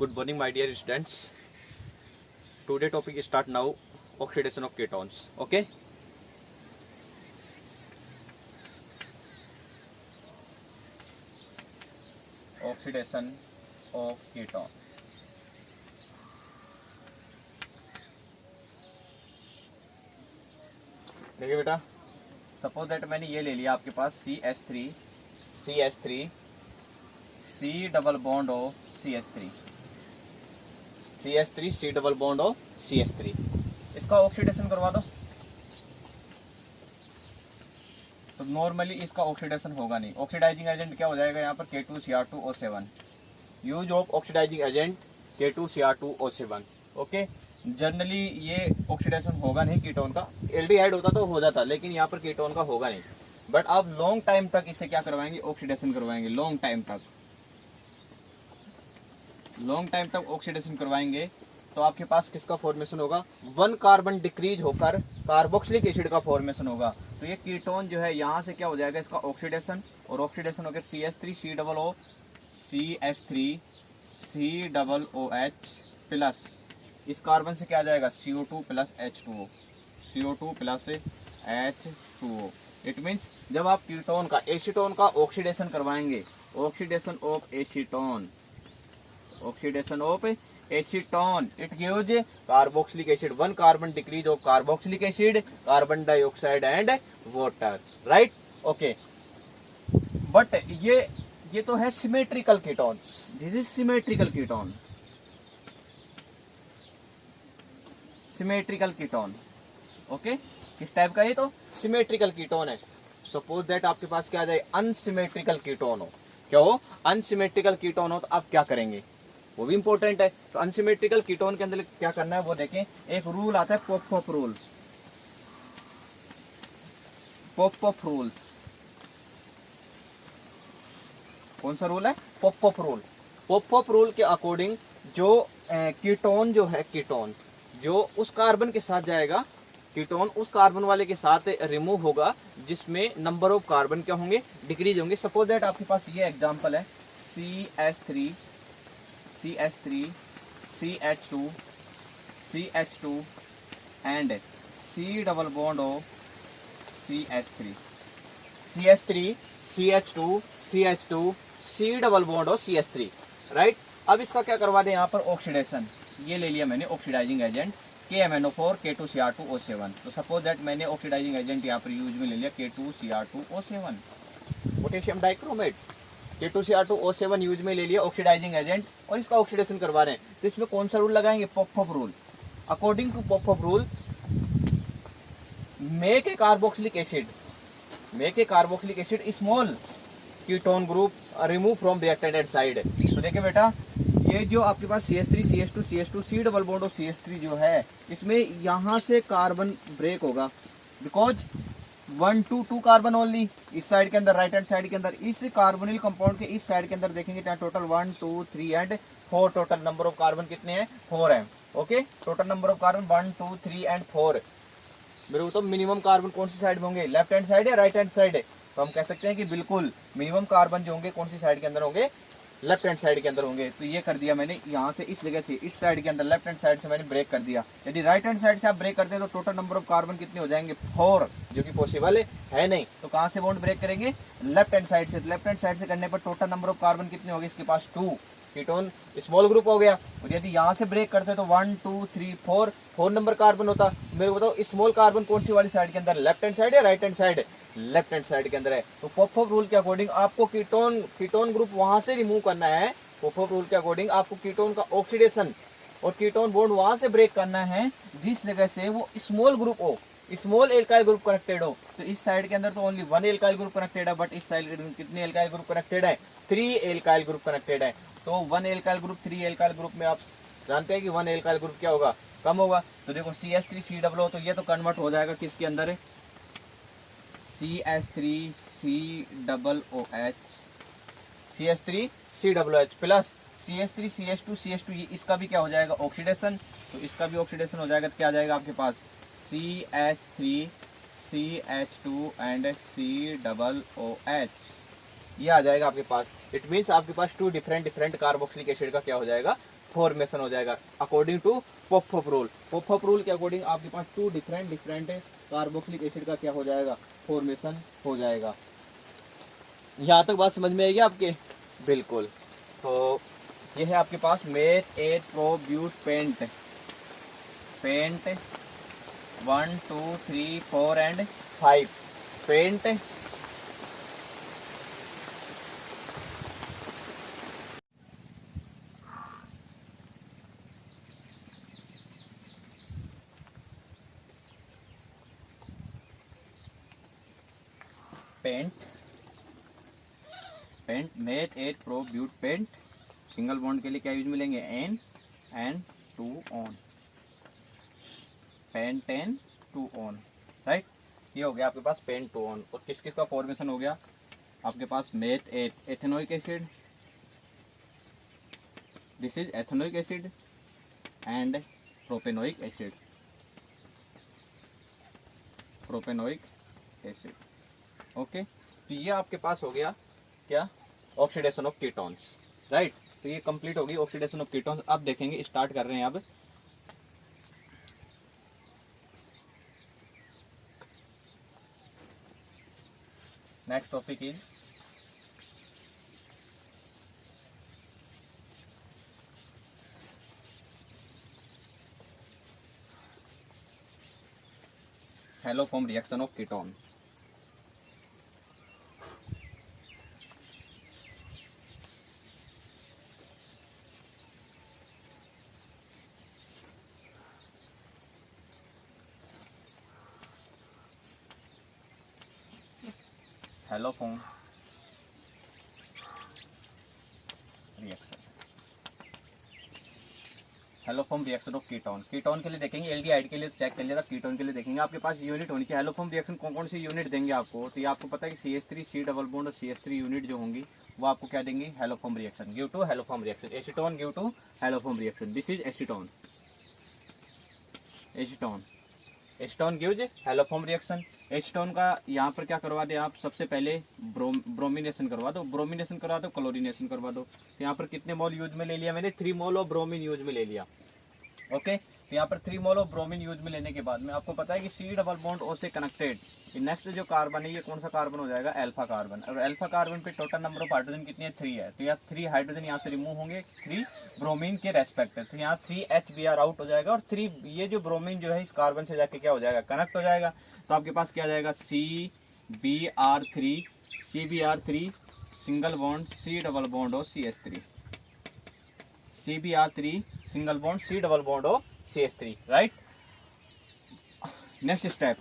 Good morning, my dear students. Today topic start now. Oxidation of ketones. Okay. Oxidation of ketone. देखिए बेटा, suppose that मैंने ये ले लिया आपके पास CH3 C double bond O CH3 C double bond O CH3, इसका oxidation करवा दो। तो नॉर्मली इसका ऑक्सीडेशन होगा नहीं। ऑक्सीडाइजिंग एजेंट क्या हो जाएगा यहाँ पर K2Cr2O7। Use of oxidising agent K2Cr2O7। Okay, generally ये ऑक्सीडेशन होगा नहीं कीटोन का। एल्डिहाइड होता तो हो जाता, लेकिन यहाँ पर कीटोन का होगा नहीं। बट आप लॉन्ग टाइम तक इसे क्या करवाएंगे, ऑक्सीडेशन करवाएंगे। लॉन्ग टाइम तक ऑक्सीडेशन करवाएंगे तो आपके पास किसका फॉर्मेशन होगा, 1 कार्बन डिक्रीज होकर कार्बोक्सिलिक एसिड का फॉर्मेशन होगा। तो ये कीटोन जो है यहाँ से क्या हो जाएगा, इसका ऑक्सीडेशन, और ऑक्सीडेशन होकर CH3 COOH प्लस इस कार्बन से क्या आ जाएगा CO2 plus H2O। It means जब आप कीटोन का एसीटोन का ऑक्सीडेशन करवाएंगे, oxidation of acetone, it gives carboxylic acid, 1 carbon decrease of carboxylic acid, carbon dioxide and water, right. Okay, but ये तो है symmetrical ketones. This is symmetrical ketone. Okay, किस type का, ये तो सिमेट्रिकल कीटोन है। सपोज दैट आपके पास क्या आ जाए, अनसिमेट्रिकल कीटोन हो। क्या हो, अनसिमेट्रिकल कीटोन हो तो आप क्या करेंगे, वो भी इंपॉर्टेंट है। तो अनसिमेट्रिकल कीटोन के अंदर क्या करना है वो देखें। एक रूल आता है पॉप रूल्स। कौन सा रूल है, पॉप रूल के अकॉर्डिंग जो कीटोन जो है, कीटोन जो उस कार्बन के साथ जाएगा, कीटोन उस कार्बन वाले के साथ रिमूव होगा जिसमें नंबर ऑफ कार्बन क्या होंगे, डिक्रीज होंगे। सपोज दैट आपके पास ये एग्जांपल है CH3 CH2 and C double bond O CH3 CH2 C double bond O CH3, right. अब इसका क्या करवा दें यहाँ पर, ऑक्सीडेशन। ये ले लिया मैंने ऑक्सीडाइजिंग एजेंट KMNO4 K2Cr2O7। तो सपोज दैट मैंने ऑक्सीडाइजिंग एजेंट यहाँ पर यूज में ले लिया K2Cr2O7, potassium dichromate. K2Cr2O7 use में ले लिया ऑक्सीडाइजिंग एजेंट, और इसका ऑक्सीडेशन करवा रहे हैं। तो इसमें कौन सा रूल लगाएंगे, pop rule. According to pop rule, make a carboxylic acid small ketone group remove from reactant side. तो देखिए बेटा, ये जो आपके पास CH3 CH2 C double bond और CH3 जो है, इसमें यहाँ से कार्बन ब्रेक होगा, बिकॉज 1 to 2 कार्बन ओनली इस साइड के अंदर, राइट हैंड साइड के अंदर। इस कार्बोनिल कंपाउंड के इस साइड के अंदर देखेंगे total 1 2 3 and 4, total number of carbon कितने हैं, 4 है। Okay, total number of carbon 1 2 3 and 4। मेरे को तो मिनिमम कार्बन कौन सी साइड में होंगे, लेफ्ट हैंड साइड या राइट हैंड साइड है। तो हम कह सकते हैं कि बिल्कुल मिनिमम कार्बन जो होंगे कौन सी साइड के अंदर होंगे, लेफ्ट हैंड साइड के अंदर होंगे। तो ये कर दिया मैंने यहाँ से, इस जगह से इस साइड के अंदर लेफ्ट हैंड साइड से मैंने ब्रेक कर दिया। यदि राइट हैंड साइड से आप ब्रेक करते हैं तो टोटल नंबर ऑफ कार्बन कितने हो जाएंगे, 4, जो कि पॉसिबल है नहीं। तो कहाँ से बॉन्ड ब्रेक करेंगे, लेफ्ट हैंड साइड से। लेफ्ट हैंड साइड से करने पर टोटल नंबर ऑफ कार्बन कितने हो गए, इसके पास 2, कीटोन स्मॉल ग्रुप हो गया। और यदि यहाँ से ब्रेक करते तो 1 2 3 4 नंबर कार्बन होता। मेरे को बताओ स्मॉल कार्बन कौन सी वाली साइड के अंदर, लेफ्ट हैंड साइड या right hand side, left hand side के अंदर है। तो पॉप रूल के अकॉर्डिंग आपको कीटोन ग्रुप वहां से रिमूव करना है। पॉप रूल के अकॉर्डिंग आपको कीटोन का ऑक्सीडेशन और कीटोन बॉन्ड वहां से ब्रेक करना है जिस जगह से वो स्मॉल ग्रुप हो, स्मॉल एल्काइल ग्रुप कनेक्टेड हो। तो इस साइड के अंदर तो ओनली 1 एल्काइल ग्रुप कनेक्टेड है, बट इस साइड कितने एल्काइल ग्रुप कनेक्टेड है, 3 एल्काइल ग्रुप कनेक्टेड है। तो 1 एल्काइल ग्रुप 3 एल्काइल ग्रुप में आप जानते हैं कि 1 एल्काइल ग्रुप क्या होगा, कम होगा। तो देखो CH3 C डबल, तो ये तो कन्वर्ट हो जाएगा किसके अंदर है, CH3 COOH plus CH3 CH2 ये इसका भी क्या हो जाएगा, ऑक्सीडेशन। तो इसका भी ऑक्सीडेशन हो जाएगा, तो क्या आ जाएगा आपके पास CH3 CH2 एंड COOH, ये आ जाएगा आपके पास। इट मीन्स आपके पास 2 डिफरेंट कार्बोक्सिलिक एसिड का क्या हो जाएगा, फॉर्मेशन हो जाएगा according to pop up rule. Pop up rule के अकॉर्डिंग आपके पास 2 डिफरेंट कार्बोक्सिलिक एसिड का क्या हो जाएगा, फॉर्मेशन हो जाएगा। यहाँ तक बात समझ में आएगी आपके? बिल्कुल। तो ये है आपके पास meth 8 prop but pent 1 2 3 4 and 5 pent meth 8 prop but pent single bond के लिए क्या यूज मिलेंगे, an and 2 one, pent 10 2 one, right. ये हो गया आपके पास पेंट 2 ऑन। और किस किस का फॉर्मेशन हो गया आपके पास, meth 8 ethanoic acid, this is ethanoic acid and propanoic acid, okay. तो ये आपके पास हो गया क्या, ऑक्सीडेशन ऑफ कीटोन्स, राइट। तो ये कंप्लीट होगी ऑक्सीडेशन ऑफ कीटोन्स। अब देखेंगे, स्टार्ट कर रहे हैं अब next topic is haloform reaction of ketone. Haloform reaction, haloform reaction of ketone. Ketone के लिए देखेंगे, एल्डिहाइड के लिए चेक कर लिया था, कीटोन के लिए देखेंगे। आपके पास यूनिट होनी चाहिए। हैलोफॉर्म रिएक्शन कौन कौन सी यूनिट देंगे आपको, तो ये आपको पता है कि CH3 C डबल बॉन्ड और CH3 यूनिट जो होंगी वो आपको क्या देंगी, haloform reaction give to haloform reaction. Acetone give to haloform reaction, this is acetone, acetone gives haloform reaction. Acetone का यहाँ पर क्या करवा दे आप, सबसे पहले ब्रोमिनेशन करवा दो, क्लोरीनेशन करवा दो। तो यहाँ पर कितने मोल यूज में ले लिया मैंने, 3 मोल ऑफ ब्रोमीन यूज में ले लिया, ओके। तो यहाँ पर 3 मोल ऑफ ब्रोमीन यूज में लेने के बाद में आपको पता है कि C डबल बॉन्ड O से कनेक्टेड नेक्स्ट जो कार्बन है ये कौन सा कार्बन हो जाएगा, अल्फा कार्बन। और अल्फा कार्बन पे टोटल नंबर ऑफ हाइड्रोजन कितनी है, 3 है। तो यहाँ 3 हाइड्रोजन यहाँ से रिमूव होंगे 3 ब्रोमीन के रेस्पेक्ट है। तो यहाँ 3 HBr आउट हो जाएगा और 3 ये जो ब्रोमीन जो है इस कार्बन से जाके क्या हो जाएगा, कनेक्ट हो जाएगा। तो आपके पास क्या आ जाएगा, CBr3 single bond C double bond O CH3, CBr3 single bond C double bond O CH3, right. Next step,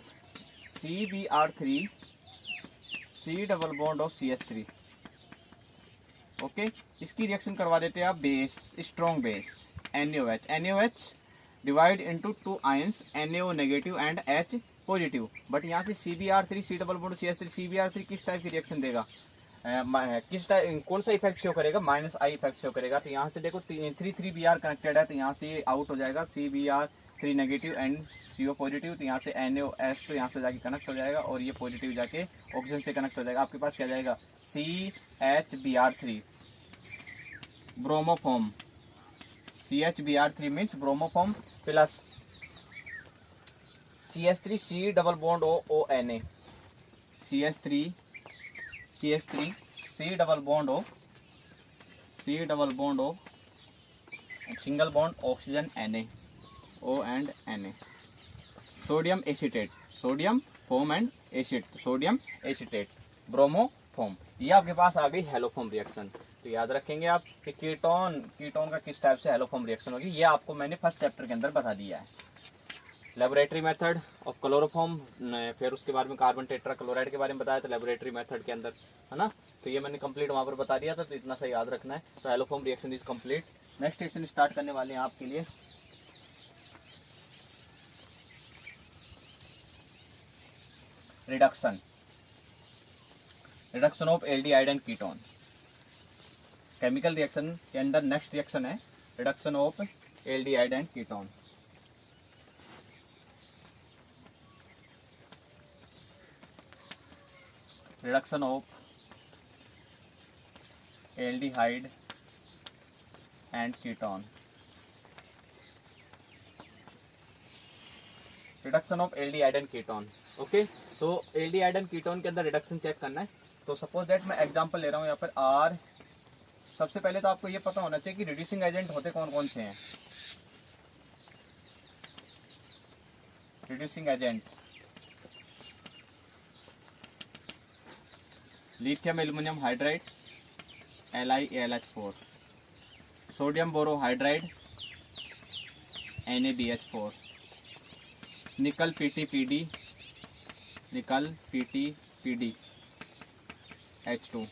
CBr3 C double bond of CH3, okay. इसकी रिएक्शन करवा देते हैं आप base, strong base NaOH divide into 2 ions, NaO negative and H positive. But यहाँ से CBr3 C double bond CH3, CBr3 किस type की reaction देगा, किस टाइप, कौन सा इफेक्ट शो करेगा, -I इफेक्ट शो करेगा। तो यहाँ से देखो 3 कनेक्टेड है, तो यहाँ से आउट हो जाएगा CBr3 negative and CO positive. तो यहाँ से NaOH तो यहाँ से जाके कनेक्ट हो जाएगा और ये पॉजिटिव जाके ऑक्सीजन से कनेक्ट हो जाएगा। आपके पास क्या जाएगा, CHBr3 bromoform, CHBr3 means bromoform plus CH3 C double bond O Na, CH3 C double bond O single bond oxygen Na, O and Na, sodium acetate, sodium form and acid, sodium acetate bromoform. ये आपके पास आ गई haloform reaction. तो याद रखेंगे आप कि ketone का किस टाइप से हैलोफॉर्म रिएक्शन होगी, ये आपको मैंने फर्स्ट चैप्टर के अंदर बता दिया है। लेबोरेटरी मेथड ऑफ क्लोरोफॉर्म, फिर उसके बाद में कार्बन टेट्रा क्लोराइड के बारे में बताया था लेबोरेटरी मेथड के अंदर, है ना। तो ये मैंने कंप्लीट वहां पर बता दिया था, तो इतना सा याद रखना है। तो haloform reaction is complete. Next section start करने वाले हैं आपके लिए reduction of aldehyde and ketone. Chemical reaction के अंदर नेक्स्ट रिएक्शन है reduction of aldehyde and ketone. Reduction of aldehyde and ketone. Reduction of aldehyde and ketone. Okay, तो aldehyde and ketone के अंदर रिडक्शन चेक करना है। तो सपोज दैट मैं एग्जांपल ले रहा हूँ यहाँ पर आर। सबसे पहले तो आपको ये पता होना चाहिए कि रिड्यूसिंग एजेंट होते कौन कौन से हैं। Reducing agent lithium aluminium hydride LiAlH4, sodium borohydride NaBH4, निकल PTPD H2,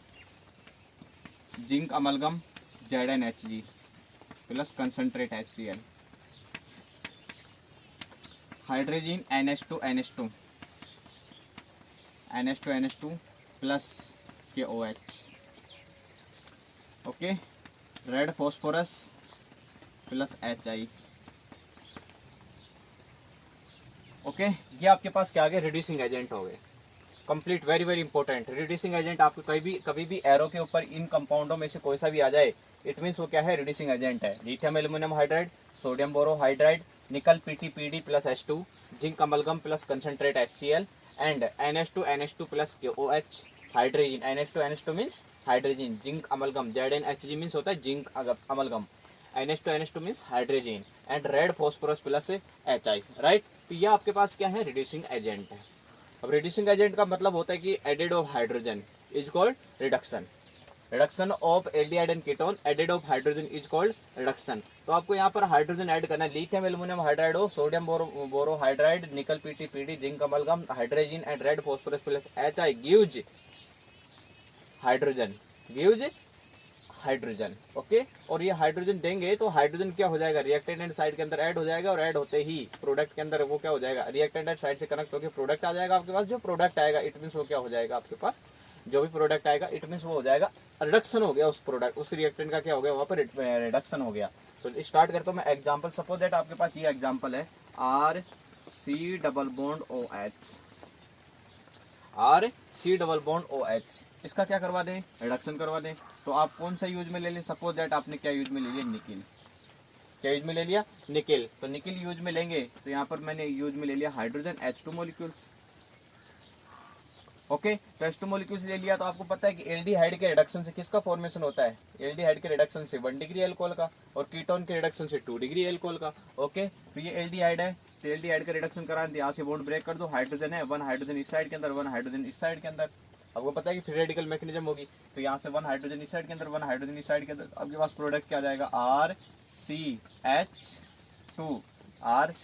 zinc amalgam ZnHg plus concentrate HCl, hydrogen NH2 plus KOH। Okay, red phosphorus plus HI। Okay, ये आपके पास क्या आ गए, रिड्यूसिंग एजेंट हो गए complete. Very very important, reducing agent आपको कभी भी एरो के ऊपर इन कंपाउंडों में से कोई सा भी आ जाए, इट मीन्स वो क्या है, रिड्यूसिंग एजेंट है। Lithium aluminium hydride, sodium borohydride, nickel PTPD plus H2, zinc amalgam plus concentrate HCl and NH2 plus KOH, hydrogen NH2 means hydrogen, zinc amalgam ZnHg means होता है zinc amalgam, NH2 means hydrogen and red phosphorus plus HI। Right, तो ये आपके पास क्या है, reducing agent है। अब रिड्यूसिंग एजेंट का मतलब होता है कि added of hydrogen is called reduction. Reduction of aldehyde and ketone, added of hydrogen is called reduction. तो आपको यहाँ पर हाइड्रोजन ऐड करना है। लिथियम एल्युमिनियम हाइड्राइड हो, sodium borohydride, nickel PTPD, zinc amalgam, hydrogen and red phosphorus plus HI gives hydrogen, hydrogen. Okay, और ये hydrogen देंगे तो हाइड्रोजन क्या हो जाएगा, रिएक्टेंट साइड के अंदर ऐड हो जाएगा, और ऐड होते ही प्रोडक्ट के अंदर वो क्या हो जाएगा, रिएक्टेंट साइड से कनेक्ट होकर प्रोडक्ट आ जाएगा आपके पास। जो प्रोडक्ट आएगा इट मीन्स वो क्या हो जाएगा आपके पास, जो भी प्रोडक्ट आएगा इट मीन्स वो हो जाएगा रिडक्शन हो गया उस प्रोडक्ट, उस रिएक्टेंट का क्या हो गया वहाँ पर रिडक्शन हो गया। तो स्टार्ट करता हूँ मैं एग्जाम्पल। सपोज दैट आपके पास ये एग्जाम्पल है RC double bond OH, RC double bond OH, इसका क्या करवा दें, रिडक्शन करवा दें। तो आप कौन सा यूज में ले लें, सपोज दैट आपने क्या यूज में ले लिया, निकिल। क्या यूज में ले लिया, निकिल। तो निकिल यूज में लेंगे तो यहाँ पर मैंने यूज में ले लिया हाइड्रोजन H2 मॉलिक्यूल्स। ओके, तो H2 मॉलिक्यूल्स ले लिया। तो आपको पता है कि एल्डिहाइड के रिडक्शन से किसका फॉर्मेशन होता है, एल्डिहाइड के रिडक्शन से 1 डिग्री एल्कोहल का, और कीटोन के रिडक्शन से 2 डिग्री एल्कोहल का। ओके, तो ये एल्डिहाइड है, तो एल्डिहाइड का रिडक्शन करा, यहाँ से बॉन्ड ब्रेक कर दो, हाइड्रोजन है, 1 हाइड्रोजन इस साइड के अंदर, 1 हाइड्रोजन इस साइड के अंदर। आपको पता है कि फ्री रेडिकल मैकेनिज्म होगी, तो यहाँ से 1 हाइड्रोजन इस साइड के अंदर, 1 हाइड्रोजन इस साइड के अंदर। आपके पास प्रोडक्ट क्या आ जाएगा,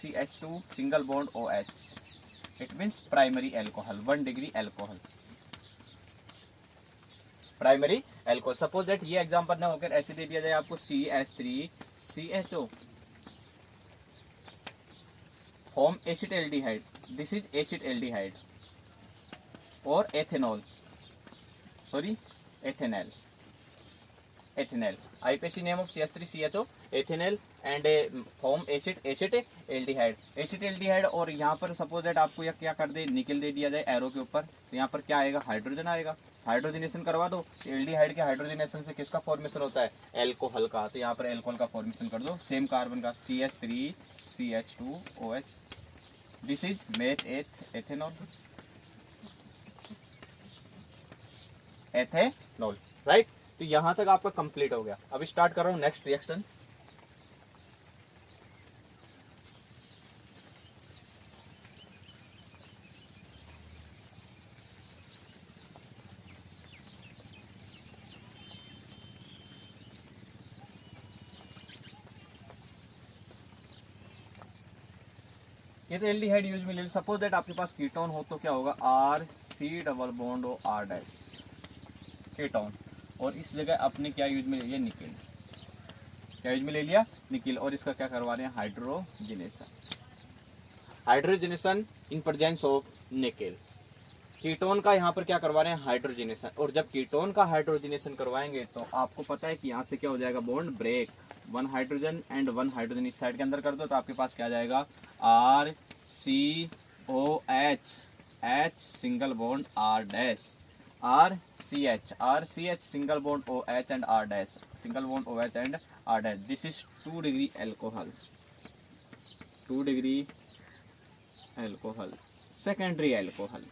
RCH2 single bond OH, it means primary alcohol, 1 degree alcohol, primary alcohol. Suppose that ये एग्जांपल ना होकर ऐसे दे दिया जाए आपको CH3CHO form acid aldehyde, this is acid aldehyde, और ethanol, sorry ethanol, IPAC name of CH3CHO ethanol and form acid aldehyde. और यहाँ पर सपोज दैट आपको क्या कर दे, निकल दे दिया जाए एरो के ऊपर, तो यहाँ पर क्या आएगा, हाइड्रोजन आएगा, हाइड्रोजनेशन करवा दो। एल्डिहाइड के हाइड्रोजनेशन से किसका फॉर्मेशन होता है, एल्कोहल का, तो यहाँ पर एल्कोहल का फॉर्मेशन कर दो, सेम कार्बन का CH3CH2OH, this is meth ethanol, right. तो यहां तक आपका कंप्लीट हो गया। अब स्टार्ट कर रहा हूं नेक्स्ट रिएक्शन। ये तो एल्डिहाइड यूज में ले, सपोज दैट आपके पास कीटोन हो तो क्या होगा, RC double bond OR dash, ketone. और इस जगह आपने क्या यूज में ले लिया, निकिल। क्या यूज में ले लिया, निकिल, और इसका क्या करवा रहे हैं, hydrogenation in presence of nickel. Ketone का यहाँ पर क्या करवा रहे हैं, हाइड्रोजनेशन। और जब कीटोन का हाइड्रोजनेशन करवाएंगे तो आपको पता है कि यहाँ से क्या हो जाएगा, bond break, 1 hydrogen and 1 hydrogen इस साइड के अंदर कर दो, तो आपके पास क्या आ जाएगा, RCOH, H single bond R dash, RCH single bond OH and R dash, single bond OH and R dash, this is 2 degree alcohol, 2 degree alcohol, secondary alcohol.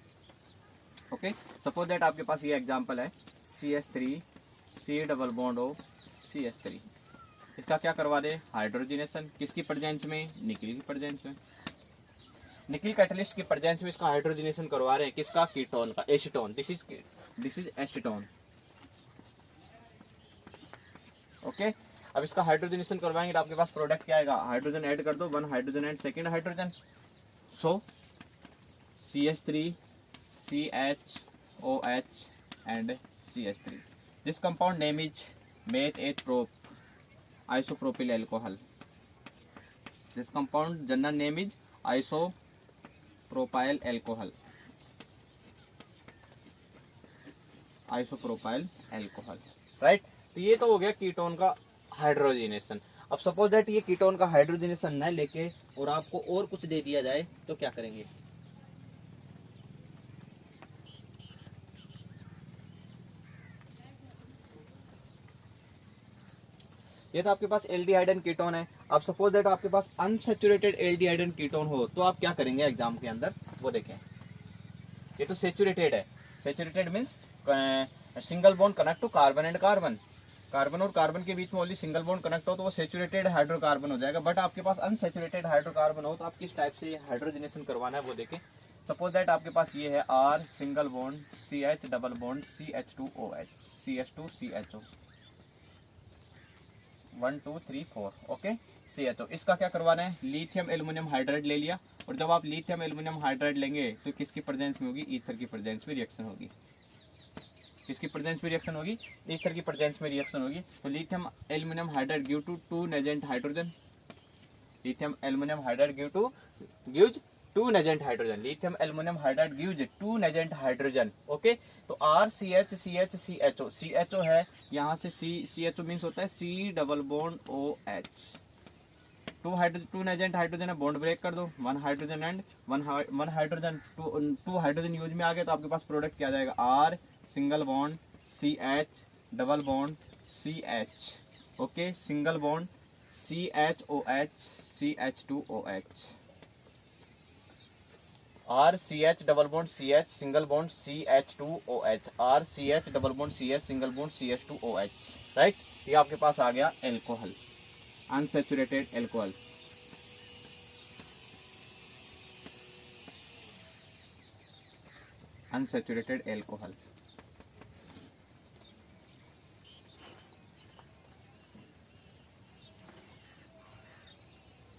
Okay, suppose that आपके पास ये एग्जांपल है CH3 C double bond O CH3। इसका क्या करवा दे, hydrogenation, किसकी presence में, निकल की प्रेजेंस में। निकल कैटलिस्ट की प्रेजेंस में इसका हाइड्रोजनेशन करवा रहे हैं, किसका, कीटोन का, acetone. This is acetone. Okay, अब इसका हाइड्रोजनेशन करवाएंगे तो आपके पास प्रोडक्ट क्या आएगा, हाइड्रोजन ऐड कर दो, 1 hydrogen and second hydrogen. So CH3 CHOH and CH3। This compound name is meth eth prop isopropyl alcohol. This compound general name is isopropyl alcohol, isopropyl alcohol, right. तो ये तो हो गया ketone का hydrogenation. अब suppose that ये ketone का hydrogenation न लेके और आपको और कुछ दे दिया जाए तो क्या करेंगे। ये तो आपके पास एल्डिहाइड एंड कीटोन है। अब सपोज दैट आपके पास अनसैचुरेटेड एल्डिहाइड एंड कीटोन हो तो आप क्या करेंगे एग्जाम के अंदर, वो देखें। ये तो सैचुरेटेड है, saturated means single bond connect to carbon and carbon, carbon और कार्बन के बीच में ओनली सिंगल बॉन्ड कनेक्ट हो तो वो सैचुरेटेड हाइड्रोकार्बन हो जाएगा। बट आपके पास अनसैचुरेटेड हाइड्रोकार्बन हो तो आप किस टाइप से हाइड्रोजनेशन करवाना है वो देखें। सपोज दैट आपके पास ये है R single bond CH double bond CH2OH CH2CHO 1 2 3 4 okay CHO। इसका क्या करवाना है, लिथियम एल्युमिनियम हाइड्राइड ले लिया, और जब आप लिथियम एल्युमिनियम हाइड्राइड लेंगे तो किसकी प्रेजेंस में होगी, ईथर की प्रेजेंस में रिएक्शन होगी। किसकी प्रेजेंस में रिएक्शन होगी, ईथर की प्रेजेंस में रिएक्शन होगी। तो lithium aluminium hydride give to 2 nascent hydrogen, lithium aluminium hydride gives 2 nascent hydrogen, lithium aluminium hydride gives 2 nascent hydrogen. Okay, तो RCH CHO है, यहाँ से CHO मीन्स होता है C double bond OH, 2 nascent hydrogen है, bond break कर दो, 1 hydrogen and 1 hydrogen, 2 hydrogen use में आ गए तो आपके पास प्रोडक्ट क्या आ जाएगा, R single bond CH double bond CH, okay, single bond CHOH CH2OH, RCH double bond CH single bond CH2OH, RCH double bond CH single bond CH2OH, right. ये आपके पास आ गया alcohol, unsaturated alcohol. Unsaturated alcohol.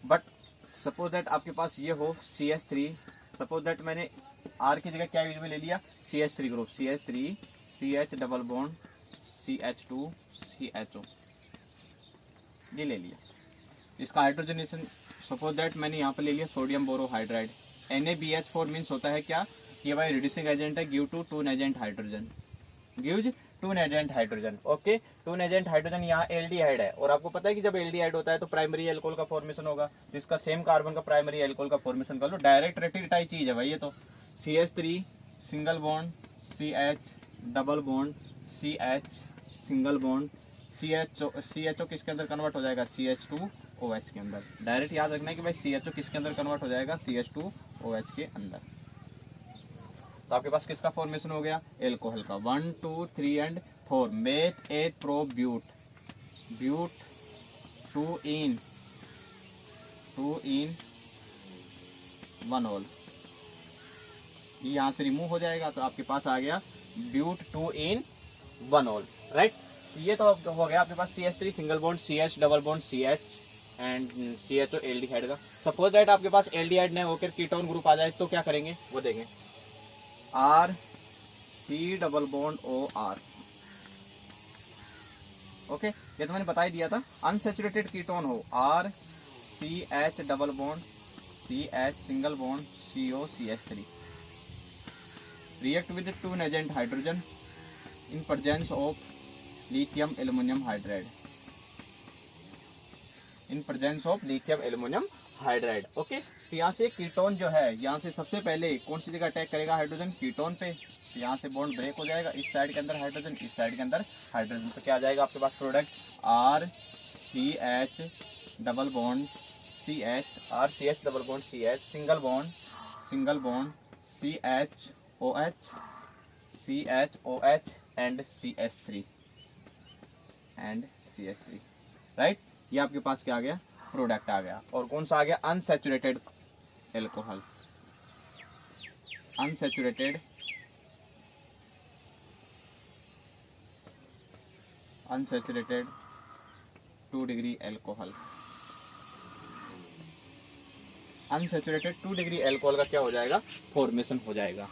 But suppose that आपके पास ये हो CH3, suppose that मैंने R की जगह क्या यूज में ले लिया, CH3 group, CH3 CH double bond CH2 CHO, ये ले लिया। इसका हाइड्रोजनेशन सपोज दैट मैंने यहाँ पे ले लिया सोडियम बोरोहाइड्राइड, NaBH4 मीन्स होता है क्या, ये भाई रिड्यूसिंग एजेंट है, give to 2 nascent hydrogen, gives 2 nascent hydrogen. Okay, 2 nascent hydrogen यहाँ एल्डिहाइड है, और आपको पता है कि जब एल्डिहाइड होता है तो प्राइमरी एल्कोहल का फॉर्मेशन होगा, तो इसका सेम कार्बन का प्राइमरी एल्कोहल का फॉर्मेशन कर लो, डायरेक्ट रेटिटाई चीज है भाई ये तो। CH3 single bond CH double bond CH single bond CHO किसके अंदर कन्वर्ट हो जाएगा, CH2OH के अंदर। डायरेक्ट याद रखना है कि भाई CHO किसके अंदर कन्वर्ट हो जाएगा, CH2OH के अंदर। तो आपके पास किसका फॉर्मेशन हो गया, एल्कोहल का, 1 2 3 and 4, meth eth pro but, but 2 in 1 all, ये यहाँ से रिमूव हो जाएगा तो आपके पास आ गया ब्यूट 2 in 1 ऑल, राइट। ये तो हो गया आपके पास CH3 single bond CH double bond CH and CHO aldehyde का। सपोज दैट आपके पास एल्डिहाइड ने होकर कीटोन ग्रुप आ जाए तो क्या करेंगे वो देखें, R C double bond OR, okay, ये तो मैंने बता ही दिया था। अनसैचुरेटेड कीटोन हो R CH double bond CH single bond CO CH3, react with 2 nascent hydrogen in presence of lithium aluminum hydride, in presence of lithium aluminum hydride, okay. तो यहाँ से कीटोन जो है, यहाँ से सबसे पहले कौन सी जगह अटैक करेगा, हाइड्रोजन कीटोन पे, तो यहाँ से बॉन्ड ब्रेक हो जाएगा, इस साइड के अंदर हाइड्रोजन, इस साइड के अंदर हाइड्रोजन, तो क्या आ जाएगा आपके पास product RCH double bond CH, RCH double bond CH single bond single bond CHOH, CHOH and CH3 right. ये आपके पास क्या आ गया, प्रोडक्ट आ गया। और कौन सा आ गया, unsaturated alcohol, unsaturated 2 degree alcohol. Unsaturated 2 degree alcohol का क्या हो जाएगा, फॉर्मेशन हो जाएगा।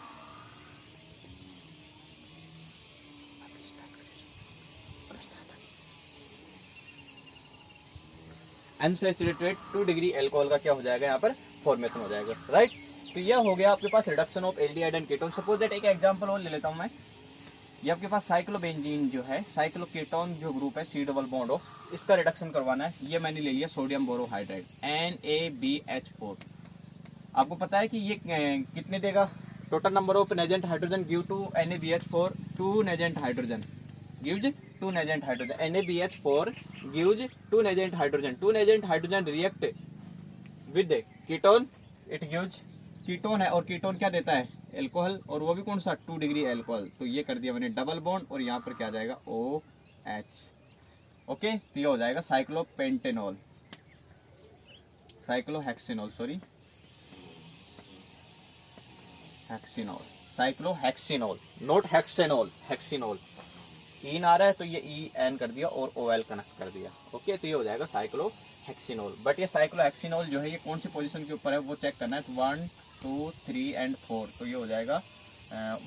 अनसैचुरेटेड 2 डिग्री एल्कोहल का क्या हो जाएगा, यहाँ पर फॉर्मेशन हो जाएगा, राइट। तो यह हो गया आपके पास reduction of aldehyde and ketone. Suppose that एक एग्जांपल और ले लेता हूं मैं। ये आपके पास साइक्लोबेंजीन जो है, साइक्लोकीटोन जो ग्रुप है सी डबल बॉन्ड ऑफ, इसका रिडक्शन करवाना है। ये मैंने ले लिया सोडियम बोरोहाइड्राइड NaBH4। आपको पता है कि ये कितने देगा, total number of nascent hydrogen give to NaBH4 2 nascent hydrogen gives 2 nascent hydrogen. NaBH4 gives 2 nascent hydrogen. 2 nascent hydrogen react with ketone, it gives ketone है, और कीटोन क्या देता है, एल्कोहल, और वो भी कौन सा 2 डिग्री एल्कोहल। तो ये कर दिया मैंने डबल बॉन्ड, और यहाँ पर क्या आ जाएगा OH। ओके, तो ये हो जाएगा साइक्लोपेंटेनॉल, साइक्लोहेक्सिनॉल, सॉरी हेक्सिनॉल, साइक्लोहेक्सिनॉल, नॉट हेक्सेनॉल, हेक्सिनॉल। इन आ रहा है तो ये EN कर दिया और OL कनेक्ट कर दिया। ओके, तो ये हो जाएगा साइक्लोहेक्सिनॉल। बट ये साइक्लोहेक्सिनॉल जो है ये कौन सी पोजीशन के ऊपर है वो चेक करना है। तो 1 2 3 एंड 4, तो ये हो जाएगा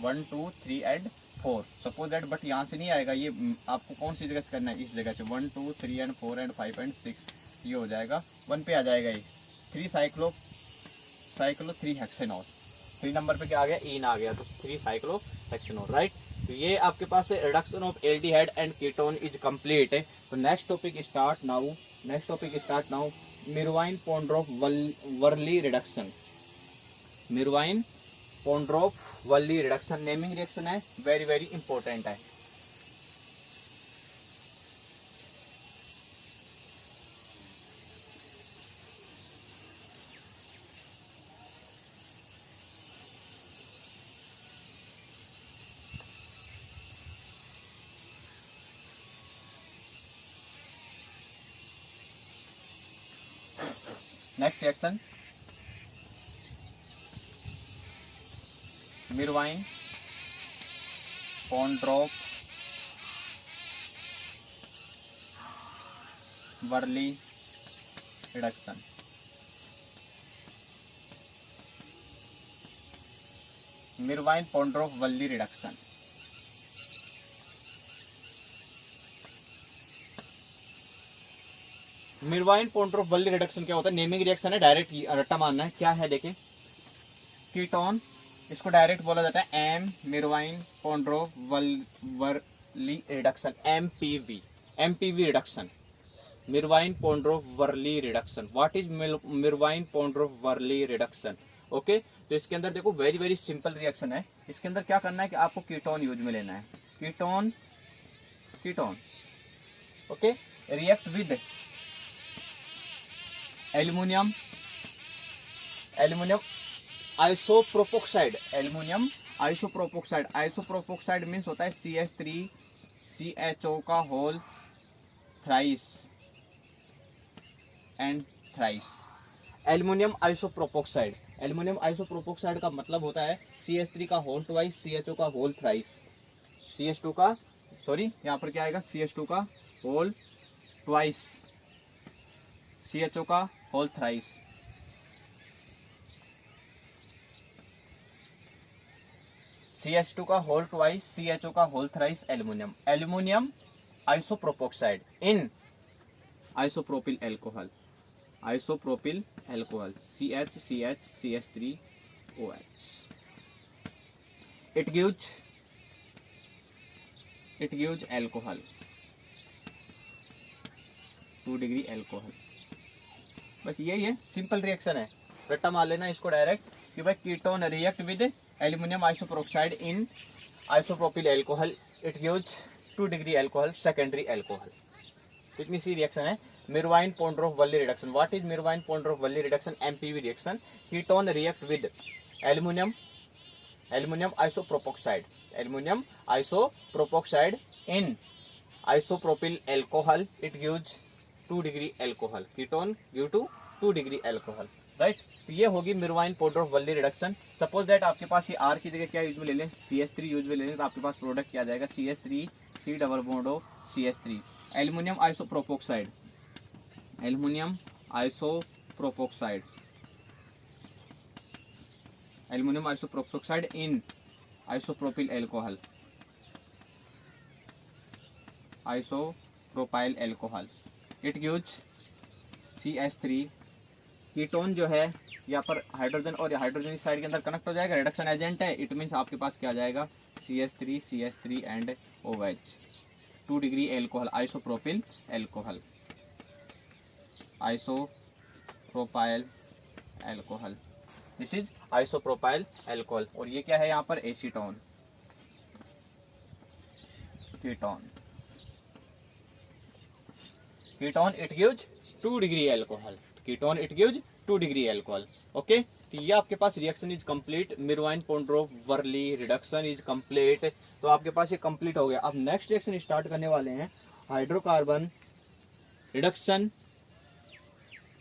1 2 3 एंड 4। सपोज दैट, बट यहाँ से नहीं आएगा, ये आपको कौन सी जगह से करना है, इस जगह से 1 2 3 एंड 4 एंड 5 एंड 6, ये हो जाएगा 1 पे आ जाएगा ये 3 साइक्लो 3 हेक्सेनॉल। 3 नंबर पे क्या आ गया, इन आ गया, तो 3 साइक्लोहेक्सेनॉल, राइट। तो ये आपके पास reduction of aldehyde and ketone is complete है। तो next topic start now, Meerwein Ponndorf Verley reduction, Meerwein Ponndorf Verley reduction. Naming reaction है, वेरी वेरी इंपॉर्टेंट है। Next reaction, Meerwein Ponndorf Verley reduction. Meerwein Ponndorf Verley reduction. Meerwein Ponndorf Verley reduction क्या होता है, naming reaction है, direct रट्टा मारना है। क्या है देखें, कीटोन, इसको डायरेक्ट बोला जाता है M Meerwein Ponndorf Verley reduction, MPV reduction, Meerwein Ponndorf Verley reduction. What is Meerwein Ponndorf Verley reduction. Okay, तो इसके अंदर देखो वेरी वेरी सिंपल रिएक्शन है। इसके अंदर क्या करना है कि आपको कीटोन यूज में लेना है, ketone okay, react with aluminium isopropoxide, aluminium isopropoxide. Isopropoxide means होता है CH3CHO का whole thrice and thrice. Aluminium isopropoxide, aluminium isopropoxide का मतलब होता है CH3 का होल ट्वाइस, CHO का होल थ्राइस, CH2 का, सॉरी यहाँ पर क्या आएगा, CH2 का होल ट्वाइस, CHO का होल थ्राइस। CH2 का होल ट्वाइस, CHO का whole thrice, aluminium isopropoxide in isopropyl alcohol, CH3OH। it gives alcohol, 2 degree alcohol. बस यही है, सिंपल रिएक्शन है, रट्टा मार लेना इसको डायरेक्ट कि भाई ketone react with aluminium isopropoxide in isopropyl alcohol, it gives 2 degree alcohol, secondary alcohol. इतनी सी रिएक्शन है Meerwein Ponndorf Verley reduction. What is Meerwein Ponndorf Verley reduction, MPV reaction. Ketone react with aluminium, aluminium isopropoxide, aluminium isopropoxide in isopropyl alcohol, it gives 2 degree alcohol, ketone give to 2 degree alcohol, right. तो ये होगी Meerwein powder of Verley reduction. Suppose that आपके पास ये are की जगह क्या use में ले लें, CH3 यूज में ले लें, तो आपके पास प्रोडक्ट क्या आ जाएगा, CH3 C double bond O CH3, aluminium isopropoxide, aluminium isopropoxide, aluminium isopropoxide in isopropyl alcohol, isopropyl alcohol, it gives CH3, ketone जो है यहाँ पर हाइड्रोजन और हाइड्रोजन इस साइड के अंदर कनेक्ट हो जाएगा, रिडक्शन एजेंट है, इट मीन्स आपके पास क्या आ जाएगा, CH3 and OH, 2 degree alcohol, isopropyl alcohol, isopropyl alcohol, this is isopropyl alcohol. और ये क्या है यहाँ पर, acetone, ketone, ketone it gives 2 degree alcohol, ketone it gives 2 degree alcohol, okay. तो ये आपके पास reaction is complete, Meerwein Ponndorf Verley reduction is complete. तो आपके पास ये कंप्लीट हो गया। अब नेक्स्ट रिएक्शन स्टार्ट करने वाले हैं, हाइड्रोकार्बन रिडक्शन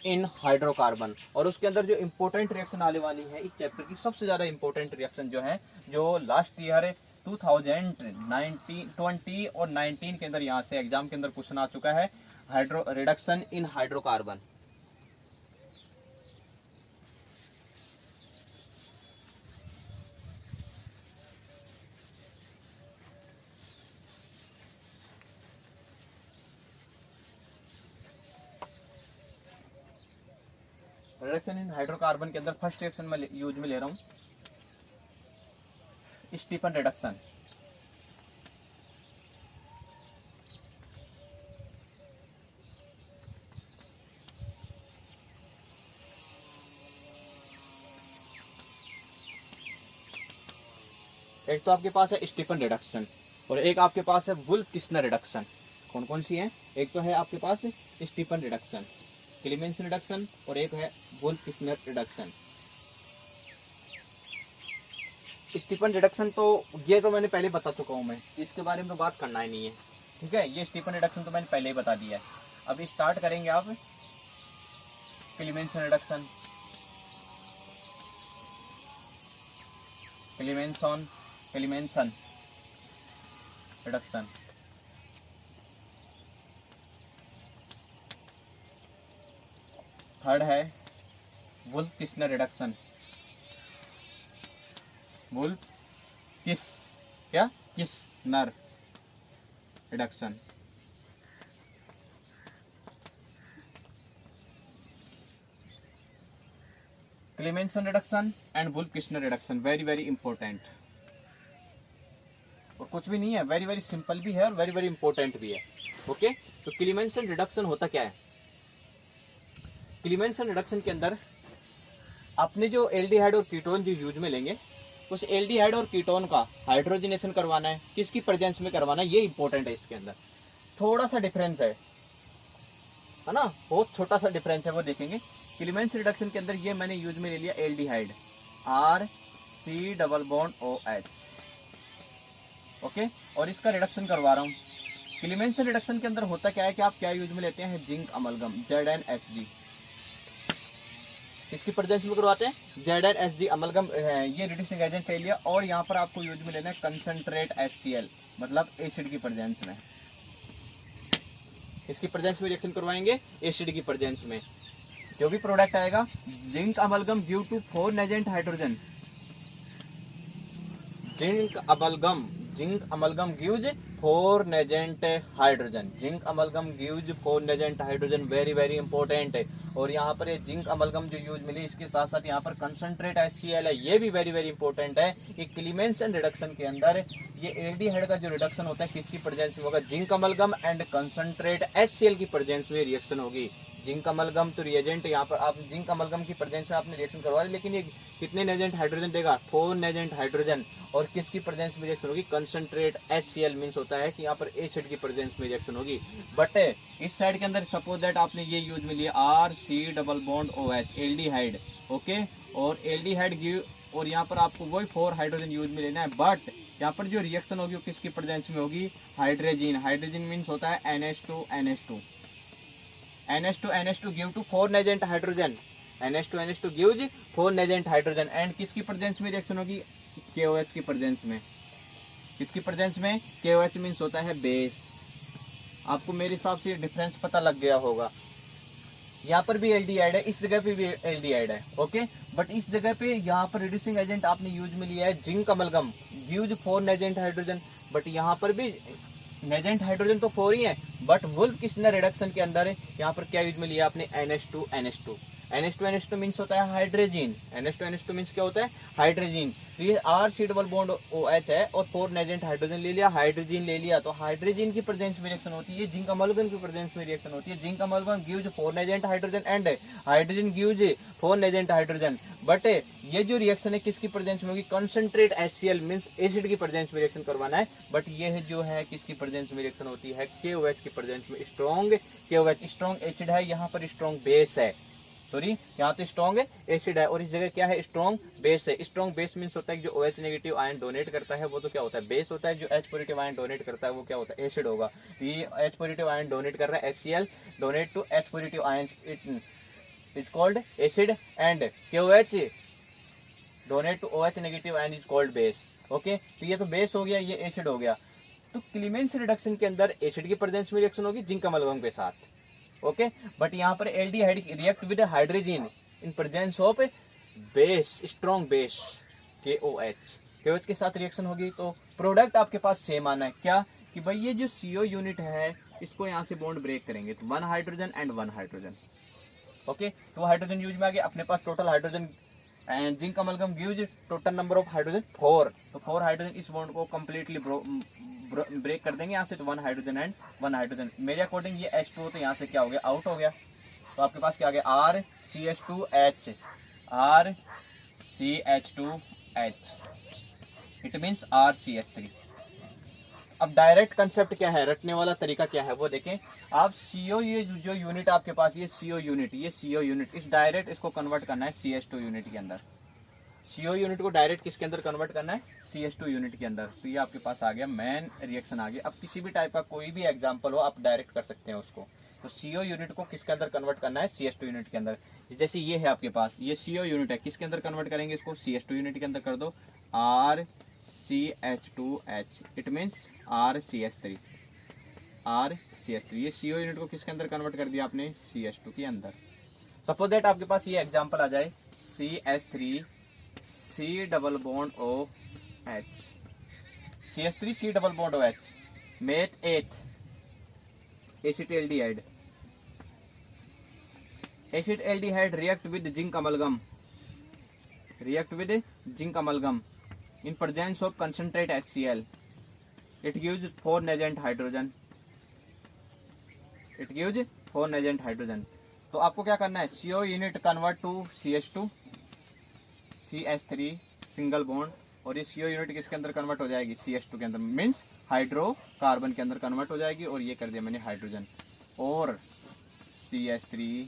इन हाइड्रोकार्बन। और उसके अंदर जो इंपॉर्टेंट रिएक्शन आने वाली है इस चैप्टर की, सबसे ज्यादा इंपॉर्टेंट रिएक्शन जो है, जो लास्ट ईयर 2019, 20 और 19 के अंदर यहाँ से एग्जाम के अंदर क्वेश्चन आ चुका है, hydro reduction in hydrocarbon. Reduction in hydrocarbon के अंदर फर्स्ट रिएक्शन में यूज में ले रहा हूं, स्टीफन रिडक्शन। एक तो आपके पास है स्टीफन रिडक्शन और एक आपके पास है वुल्फ-किस्नर रिडक्शन। कौन कौन सी है, एक तो है आपके पास स्टीफन रिडक्शन, क्लीमेंस रिडक्शन, और एक है वुल्फ-किस्नर रिडक्शन। स्टीफन रिडक्शन तो ये तो मैंने पहले बता चुका हूं, मैं इसके बारे में तो बात करना ही नहीं है, ठीक है। ये स्टीफन रिडक्शन तो मैंने पहले ही बता दिया है। अब स्टार्ट करेंगे आप क्लीमेंस रिडक्शन, क्लीमेंसन रिडक्शन। थर्ड है वुल्फ-किस्नर reduction, किस्नर reduction. क्लीमेंसन reduction and वुल्फ-किस्नर reduction, very very important. और कुछ भी नहीं है, वेरी वेरी सिंपल भी है और वेरी वेरी इंपॉर्टेंट भी है, ओके। तो क्लीमेंसन रिडक्शन होता क्या है, क्लीमेंसन रिडक्शन के अंदर आपने जो एल्डिहाइड और कीटोन जो यूज में लेंगे, उस एल्डिहाइड और कीटोन का हाइड्रोजनेशन करवाना है, किसकी प्रेजेंस में करवाना है, ये इंपॉर्टेंट है। इसके अंदर थोड़ा सा डिफरेंस है ना, बहुत छोटा सा डिफरेंस है, वो देखेंगे। क्लीमेंस रिडक्शन के अंदर ये मैंने यूज में ले लिया aldehyde, RC double bond OH, okay, और इसका रिडक्शन करवा रहा हूँ। क्लीमेंस रिडक्शन के अंदर होता क्या है कि आप क्या यूज में लेते हैं, जिंक अमलगम, ZnHg, इसकी प्रेजेंस में करवाते हैं, ZnHg अमलगम, ये रिड्यूसिंग एजेंट ले लिया। और यहाँ पर आपको यूज में लेना है कंसंट्रेट HCl, मतलब एसिड की प्रेजेंस में, इसकी प्रेजेंस में रिएक्शन करवाएंगे एसिड की प्रेजेंस में। जो भी प्रोडक्ट आएगा, zinc amalgam give to 4 nascent hydrogen, zinc amalgam gives 4 nascent hydrogen, zinc amalgam gives 4 nascent hydrogen, very very important है। और यहाँ पर ये जिंक अमलगम जो यूज मिली, इसके साथ साथ यहाँ पर कंसंट्रेट HCl है, ये भी वेरी वेरी इंपॉर्टेंट है। कि क्लीमेंसन रिडक्शन के अंदर ये एल्डिहाइड का जो रिडक्शन होता है किसकी प्रेजेंस में होगा, zinc amalgam and concentrate HCl की प्रेजेंस में रिएक्शन होगी। जिंक अमलगम तो रिएजेंट, यहाँ पर आप जिंक अमलगम की प्रेजेंस में आपने रिएक्शन करवा ली, लेकिन ये कितने नेजेंट हाइड्रोजन देगा, 4 नेजेंट हाइड्रोजन। और किसकी प्रेजेंस में रिएक्शन होगी, कंसंट्रेट HCl, मींस होता है कि यहाँ पर एसिड की प्रेजेंस में रिएक्शन होगी। बट इस साइड के अंदर सपोज दैट आपने ये यूज में लिया RC double bond OH, aldehyde, okay, और एल्डिहाइड गिव और यहाँ पर आपको वही 4 हाइड्रोजन यूज में लेना है, बट यहाँ पर जो रिएक्शन होगी वो किसकी प्रेजेंस में होगी, हाइड्रोजन। हाइड्रोजन मीन्स होता है NH2 NH2 NH2 NH2 give to 4 nascent hydrogen, NH2 NH2 gives 4 nascent hydrogen, and किसकी प्रेजेंस में रिएक्शन होगी, KOH की प्रेजेंस में। किसकी प्रेजेंस में, KOH मीन्स होता है बेस। आपको मेरे हिसाब से डिफरेंस पता लग गया होगा। यहाँ पर भी एल्डिहाइड है, इस जगह पे भी एल्डिहाइड है, ओके। बट इस जगह पे यहाँ पर रिड्यूसिंग एजेंट आपने यूज में लिया है zinc amalgam, gives 4 nascent hydrogen. But यहाँ पर भी नेजेंट हाइड्रोजन तो 4 ही है, बट वुल्फ किसने रिडक्शन के अंदर है, यहाँ पर क्या यूज में लिया आपने, NH2 NH2 NH2 NH2 means होता है हाइड्रोजन। NH2 NH2 मीन्स क्या होता है, हाइड्रोजन। तो ये R C double bond OH है और 4 नेजेंट हाइड्रोजन ले लिया, हाइड्रोजन ले लिया, तो हाइड्रोजन की प्रेजेंस में रिएक्शन होती है, जिंक अमलगम की प्रेजेंस में रिएक्शन होती है। Zinc amalgam gives 4 nascent hydrogen and hydrogen gives 4 nascent hydrogen. But ये जो रिएक्शन है किसकी प्रेजेंस में होगी, कंसंट्रेट HCl मीन्स एसिड की प्रेजेंस में रिएक्शन करवाना है। बट ये जो है किसकी प्रेजेंस में रिएक्शन होती है, KOH की प्रेजेंस में। स्ट्रॉन्ग KOH स्ट्रॉन्ग एसिड है, यहाँ पर स्ट्रॉन्ग बेस है, सॉरी यहाँ तो स्ट्रॉन्ग एसिड है और इस जगह क्या है, स्ट्रॉन्ग बेस है। स्ट्रॉन्ग बेस मीन्स होता है कि जो OH नेगेटिव आयन डोनेट करता है वो तो क्या होता है, बेस होता है। जो H पॉजिटिव आयन डोनेट करता है वो क्या होता है, एसिड होगा। तो ये H पॉजिटिव आयन डोनेट कर रहा है, HCl donate to H positive ion, it is called acid, and KOH donate to OH negative ion is called base, okay. तो ये तो बेस हो गया, ये एसिड हो गया। तो क्लीमेंस रिडक्शन के अंदर एसिड की प्रेजेंस में रिएक्शन होगी जिंक अमलगम के साथ, ओके। बट यहाँ पर aldehyde react with hydrogen in presence of base, strong base KOH के साथ रिएक्शन होगी। तो प्रोडक्ट आपके पास सेम आना है, क्या कि भाई ये जो CO यूनिट है इसको यहाँ से बॉन्ड ब्रेक करेंगे, तो 1 hydrogen and 1 hydrogen, okay. 2 hydrogen use में आ गया, अपने पास total hydrogen and zinc amalgam gives total number of hydrogen 4, तो 4 हाइड्रोजन इस बॉन्ड को कंप्लीटली ब्रेक कर देंगे यहाँ से, तो 1 हाइड्रोजन एंड 1 हाइड्रोजन। मेरे अकॉर्डिंग ये H2 तो यहाँ से क्या हो गया, आउट हो गया। तो आपके पास क्या आ गया, RCH2H, RCH2H, it means RCH3। अब डायरेक्ट कंसेप्ट क्या है, रटने वाला तरीका क्या है वो देखें आप। CO ये जो यूनिट आपके पास, ये CO यूनिट इस डायरेक्ट इसको कन्वर्ट करना है CH2 यूनिट के अंदर। CO यूनिट को डायरेक्ट किसके अंदर कन्वर्ट करना है, CH2 यूनिट के अंदर। तो ये आपके पास आ गया, मेन रिएक्शन आ गया। अब किसी भी टाइप का कोई भी एग्जांपल हो आप डायरेक्ट कर सकते हैं उसको। तो CO यूनिट को किसके अंदर कन्वर्ट करना है, CH2 यूनिट के अंदर। जैसे ये है आपके पास, ये CO यूनिट है, किसके अंदर कन्वर्ट करेंगे इसको, CH2 यूनिट के अंदर कर दो, RCH2H, इट मीन्स RCH3, ये CO यूनिट को किसके अंदर कन्वर्ट कर दिया आपने, CH2 के अंदर। सपोज दैट आपके पास ये एग्जांपल आ जाए, CH3 C double bond OH, CH3 C double bond OH, meth 8 acetaldehyde, acetaldehyde react with zinc amalgam, in presence of concentrate HCl, it gives 4 negent hydrogen, तो आपको क्या करना है, CO unit convert to CH2 CH3 single bond, और ये CO unit किसके अंदर convert हो जाएगी, CH2 के अंदर, मीन्स हाइड्रोकार्बन के अंदर कन्वर्ट हो जाएगी। और ये कर दिया मैंने हाइड्रोजन, और CH3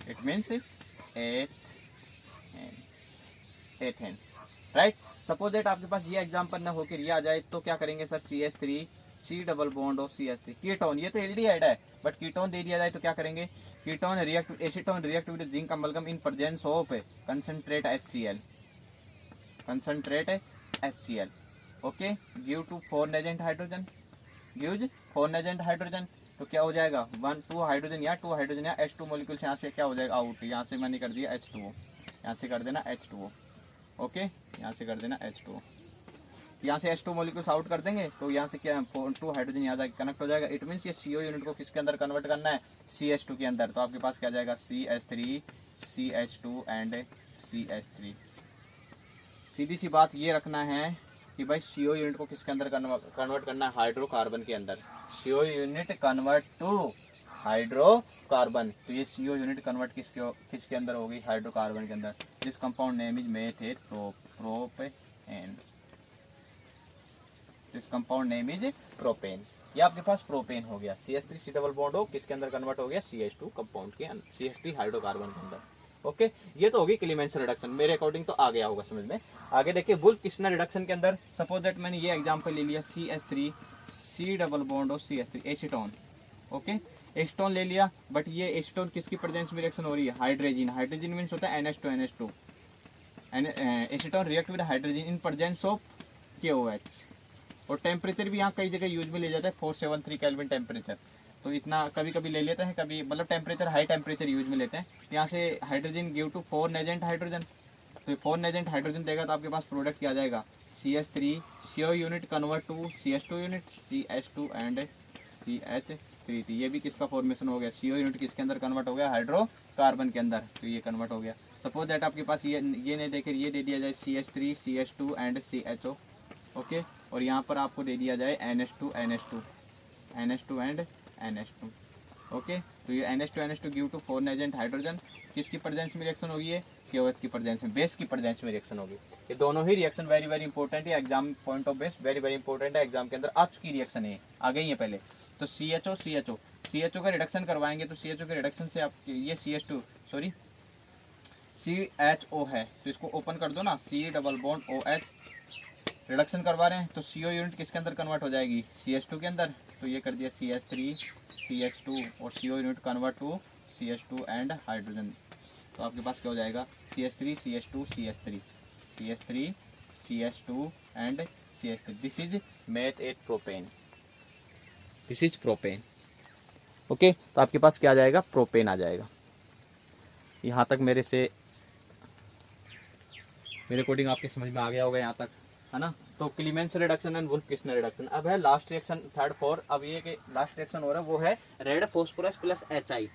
it means ethane, right. Suppose that आपके पास ये एग्जांपल ना होकर ये आ जाए तो क्या करेंगे sir, CH3 C double bond और CH3 कीटोन, ये तो एल्डिहाइड है बट कीटोन दे दिया जाए तो क्या करेंगे, ketone react acetone react with zinc amalgam in presence of concentrate HCl, okay, give to 4 nascent hydrogen, तो क्या हो जाएगा 1-2 हाइड्रोजन या 2 हाइड्रोजन या H2 मॉलिक्यूल्स यहाँ से क्या हो जाएगा आउट, यहाँ से मैंने कर दिया H2O, यहाँ से कर देना H2O, ओके, यहाँ से कर देना H2O, यहाँ से H2 मॉलिक्यूल्स आउट कर देंगे तो यहाँ से क्या 2 हाइड्रोजन यहाँ जाके कनेक्ट हो जाएगा। इट मीन्स ये CO यूनिट को किसके अंदर कन्वर्ट करना है, CH2 के अंदर। तो आपके पास क्या जाएगा CH3 CH2 एंड CH3। सीधी सी बात ये रखना है कि भाई CO यूनिट को किसके अंदर कन्वर्ट करना है, हाइड्रोकार्बन के अंदर। CO unit convert to hydrocarbon, तो ये CO यूनिट कन्वर्ट किसके अंदर होगी, हाइड्रोकार्बन के अंदर। This compound name is methane propane, this compound name is propane. ये आपके पास प्रोपेन हो गया, CH3 C डबल बॉन्ड हो किसके अंदर कन्वर्ट हो गया, CH2 कंपाउंड के अंदर, CH3 हाइड्रोकार्बन के अंदर। ओके, ये तो होगी क्लीमेंस रिडक्शन, मेरे अकॉर्डिंग तो आ गया होगा समझ में। आगे देखिए वुल्फ किस्टनर रिडक्शन के अंदर सपोज दैट मैंने ये एग्जांपल ले लिया CH3 C डबल बॉन्ड और CH3 एसीटोन। ओके, एसीटोन ले लिया, बट ये एसीटोन किसकी प्रेजेंस में रिएक्शन हो रही है? हाइड्रोजन। हाइड्रोजन मीन्स होता है NH2 acetone react with hydrogen in presence of KOH। और टेम्परेचर भी यहाँ कई जगह यूज में ले जाता है 473 केल्विन टेम्परेचर, तो इतना कभी कभी ले लेते हैं, कभी मतलब टेम्परेचर हाई टेम्परेचर यूज में लेते हैं। यहाँ से hydrogen give to 4 nascent hydrogen, तो 4 नेजेंट हाइड्रोजन देगा तो आपके पास प्रोडक्ट क्या आ जाएगा? CH3 CO unit convert to CH2 unit, CH2 and CH3। ये भी किसका फॉर्मेशन हो गया? CO यूनिट किसके अंदर कन्वर्ट हो गया? हाइड्रोकार्बन के अंदर, तो ये कन्वर्ट हो गया। सपोज दैट आपके पास ये नहीं देखे, ये दे दिया जाए CH3 CH2 and CHO। Okay, और यहाँ पर आपको दे दिया जाए NH2 एंड NH2। ओके, तो ये NH2 give to 4 nascent hydrogen, किसकी प्रेजेंस में रिएक्शन होगी? ये KOH की प्रेजेंस में, बेस की प्रेजेंस में रिएक्शन होगी। ये दोनों ही रिएक्शन वेरी वेरी इंपॉर्टेंट है, exam point of base very very important है, एग्जाम के अंदर आ चुकी रिएक्शन है, आ गई है पहले। तो CHO का रिडक्शन करवाएंगे, तो CHO के रिडक्शन से आप ये CHO है, तो इसको ओपन कर दो ना, C double bond OH reduction करवा रहे हैं, तो CO यूनिट किसके अंदर कन्वर्ट हो जाएगी? CH2 के अंदर, तो ये कर दिया CH3 CH2 और CO unit convert to CH2 and hydrogen, तो आपके पास क्या हो जाएगा? CH3 CH2 CH2 and CH3। This is meth eight propane, this is propane. Okay, तो आपके पास क्या आ जाएगा? प्रोपेन आ जाएगा। यहाँ तक मेरे अकॉर्डिंग आपके समझ में आ गया होगा यहाँ तक, है ना? तो Clemmensen reduction and Wolff Kishner reduction. अब है लास्ट रिएक्शन, थर्ड फोर। अब ये कि लास्ट रिएक्शन हो रहा है वो है red phosphorus plus HI।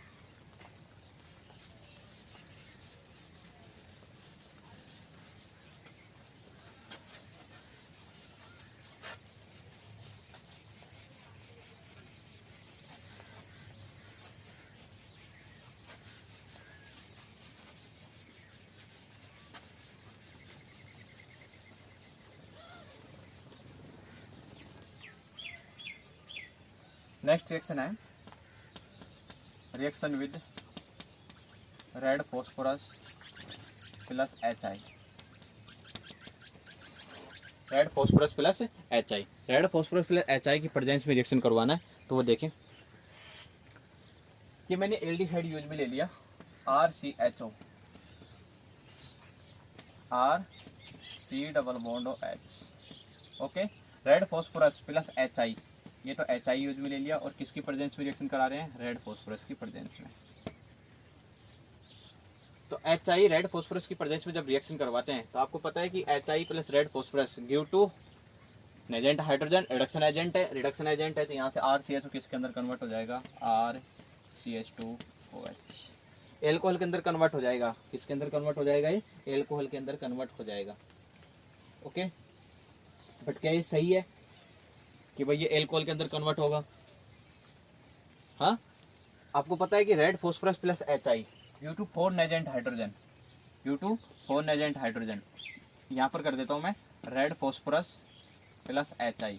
Next reaction है reaction with red phosphorus plus HI। Red phosphorus plus HI, red phosphorus plus HI की प्रेजेंस में रिएक्शन करवाना है, तो वो देखें कि मैंने एल्डिहाइड यूज में ले लिया RCHO, RC double bond OH। Okay, red phosphorus plus HI, ये तो HI यूज में ले लिया, और किसकी प्रेजेंस में रिएक्शन करा रहे हैं? रेड फॉस्फोरस की प्रेजेंस में। तो HI रेड फॉस्फोरस की प्रेजेंस में जब रिएक्शन करवाते हैं, तो आपको पता है कि HI plus red phosphorus give to nascent hydrogen, reduction agent है, तो यहाँ से RCHO किसके अंदर कन्वर्ट हो जाएगा? RCH2OH। एल्कोहल के अंदर कन्वर्ट हो जाएगा, किसके अंदर कन्वर्ट हो जाएगा? ये एल्कोहल के अंदर कन्वर्ट हो जाएगा। ओके, बट क्या ये सही है कि भाई ये एल्कोहल के अंदर कन्वर्ट होगा? हाँ, आपको पता है कि red phosphorus plus HI due to 4 nascent hydrogen, यहाँ पर कर देता हूँ मैं रेड फॉस्फोरस प्लस HI,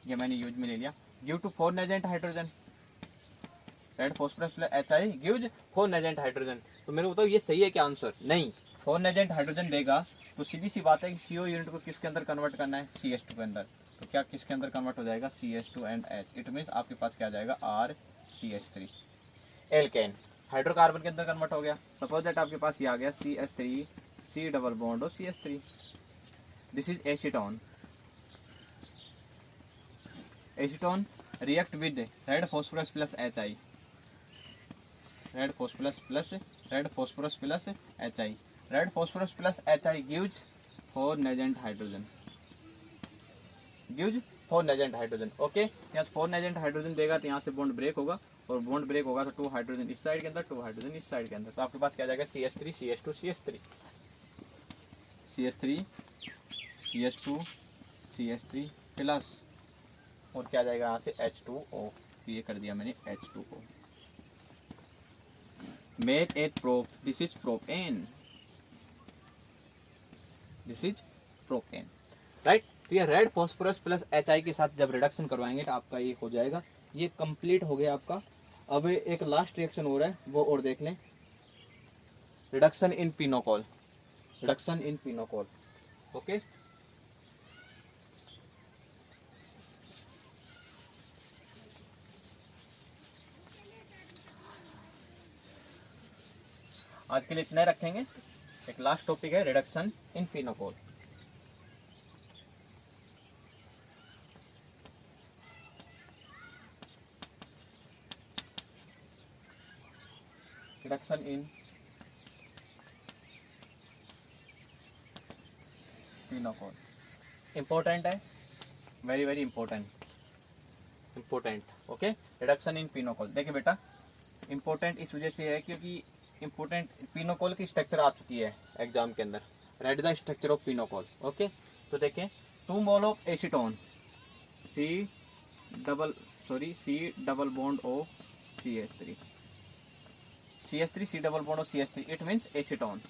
ये मैंने यूज में ले लिया, due to 4 nascent hydrogen. Red phosphorus plus HI gives 4 nascent hydrogen. तो मेरे को बताओ ये सही है क्या आंसर? नहीं, 4 नेजेंट हाइड्रोजन देगा तो सीधी सी बात है कि CO यूनिट को किसके अंदर कन्वर्ट करना है? CH2 के अंदर, तो क्या किसके अंदर कन्वर्ट हो जाएगा? CH2 and H। It means आपके पास क्या आ जाएगा? RCH3। एल्केन हाइड्रोकार्बन के अंदर कन्वर्ट हो गया। सपोज दैट आपके पास ये आ गया CH3 C डबल बॉन्ड और CH3। This is acetone. Acetone react with red phosphorus plus HI, red phosphorus plus HI, red phosphorus plus HI gives 4 nascent hydrogen, okay, यहाँ 4 nascent hydrogen देगा तो यहाँ से bond break होगा, और bond break होगा तो 2 हाइड्रोजन इस साइड के अंदर, 2 हाइड्रोजन इस साइड के अंदर, तो आपके पास क्या जाएगा? CH3 CH2 CH3 प्लस, और क्या जाएगा यहाँ से? H2O। ये कर दिया मैंने H2O। Meth eight prop, this is propane, right. तो ये रेड फॉस्फोरस प्लस HI के साथ जब रिडक्शन करवाएंगे तो आपका ये हो जाएगा, ये कंप्लीट हो गया आपका। अब एक लास्ट रिएक्शन हो रहा है वो और देख लें। Reduction in pinacol, reduction in pinacol. Okay, आज के लिए इतने रखेंगे। एक लास्ट टॉपिक है reduction in pinacol. Reduction in pinacol important है, very very important, important. Okay, reduction in pinacol. देखिए बेटा, इंपॉर्टेंट इस वजह से है क्योंकि इंपॉर्टेंट पिनोकॉल की स्ट्रक्चर आ चुकी है एग्जाम के अंदर। Write the structure of pinacol. Okay, तो देखें 2 mole of acetone, C double bond O CH3, CH3 C double bond of CH3, it means acetone.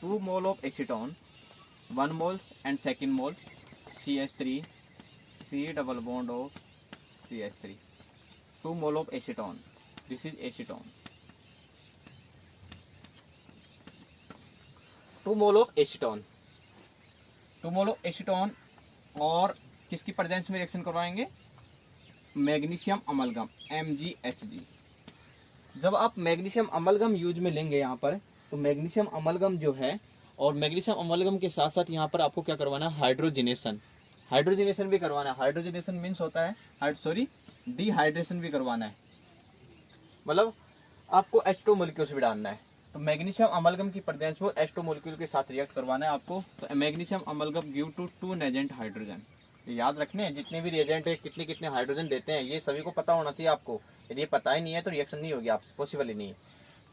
2 mole of acetone, 1 moles and second mole CH3 C double bond of CH3, 2 mole of acetone, this is acetone. 2 mole of acetone, 2 mole of acetone और किसकी presence में reaction करवाएंगे? Magnesium amalgam MgHg। जब आप magnesium amalgam use में लेंगे यहाँ पर, तो मैग्नीशियम अमलगम जो है, और मैग्नीशियम अमलगम के साथ साथ यहाँ पर आपको क्या करवाना है? हाइड्रोजिनेशन, हाइड्रोजिनेशन भी करवाना है। हाइड्रोजिनेशन मीन्स होता है डिहाइड्रेशन भी करवाना है, मतलब आपको H2 मोलिक्यूल्स भी डालना है। तो मैग्नीशियम अमलगम की प्रेजेंस में H2 मोलिक्यूल के साथ रिएक्ट करवाना है आपको। तो magnesium amalgam give to 2 nascent hydrogen. याद रखने हैं, जितने भी रिएजेंट है कितने कितने हाइड्रोजन देते हैं, ये सभी को पता होना चाहिए आपको। यदि ये पता ही नहीं है तो रिएक्शन नहीं होगी आपसे, पॉसिबल ही नहीं है।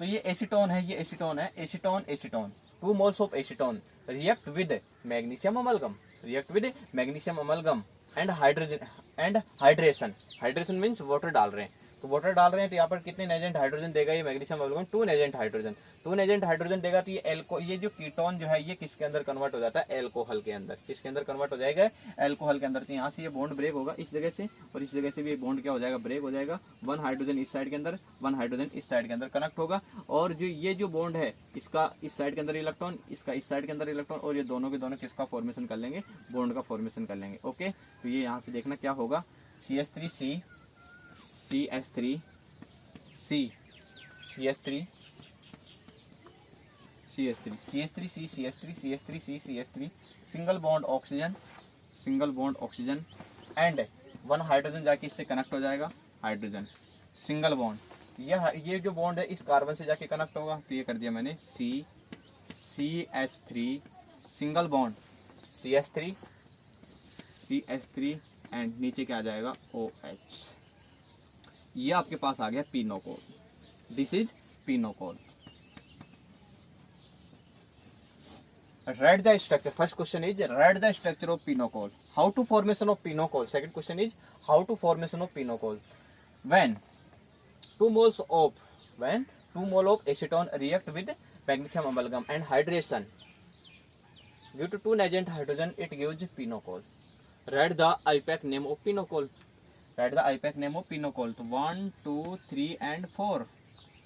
तो ये एसीटोन है, ये एसीटोन है, acetone acetone, 2 moles of acetone react with magnesium amalgam, react with magnesium amalgam and hydrogen and hydration. Hydration means water डाल रहे हैं, तो वाटर डाल रहे हैं तो यहाँ पर कितने नेजेंट हाइड्रोजन देगा ये magnesium amalgam? 2 nascent hydrogen, 2 nascent hydrogen देगा। तो ये जो कीटोन जो है ये किसके अंदर कन्वर्ट हो जाता है? एल्कोहल के अंदर। किसके अंदर कन्वर्ट हो जाएगा? एल्कोहल के अंदर। तो यहाँ से ये बॉन्ड ब्रेक होगा इस जगह से, और इस जगह से भी बॉन्ड क्या हो जाएगा? ब्रेक हो जाएगा। 1 हाइड्रोजन इस साइड के अंदर, 1 हाइड्रोजन इस साइड के अंदर कनेक्ट होगा, और जो ये जो बॉन्ड है इसका इस साइड के अंदर इलेक्ट्रॉन, इसका इस साइड के अंदर इलेक्ट्रॉन, और ये दोनों के दोनों किसका फॉर्मेशन कर लेंगे? बॉन्ड का फॉर्मेशन कर लेंगे। ओके, तो ये यहाँ से देखना क्या होगा? CH3C CH3 C CH3 CH3 CH3 C CH3 CH3 C CH3, single bond oxygen, single bond oxygen and 1 hydrogen जाके इससे कनेक्ट हो जाएगा, हाइड्रोजन सिंगल बॉन्ड। ये जो बॉन्ड है इस कार्बन से जाके कनेक्ट होगा, तो ये कर दिया मैंने CH3 single bond CH3 and नीचे क्या आ जाएगा? OH। ये आपके पास आ गया pinacol, this is pinacol. Write the structure. First question is write the structure of pinocol. How to formation of pinocol? Second question is how to formation of pinocol. When 2 moles of acetone react with magnesium amalgam and hydration due to 2 negent hydrogen, it gives pinocol. Write the IUPAC name of pinocol. Write the IUPAC name of pinocol. तो 1 2 3 and 4,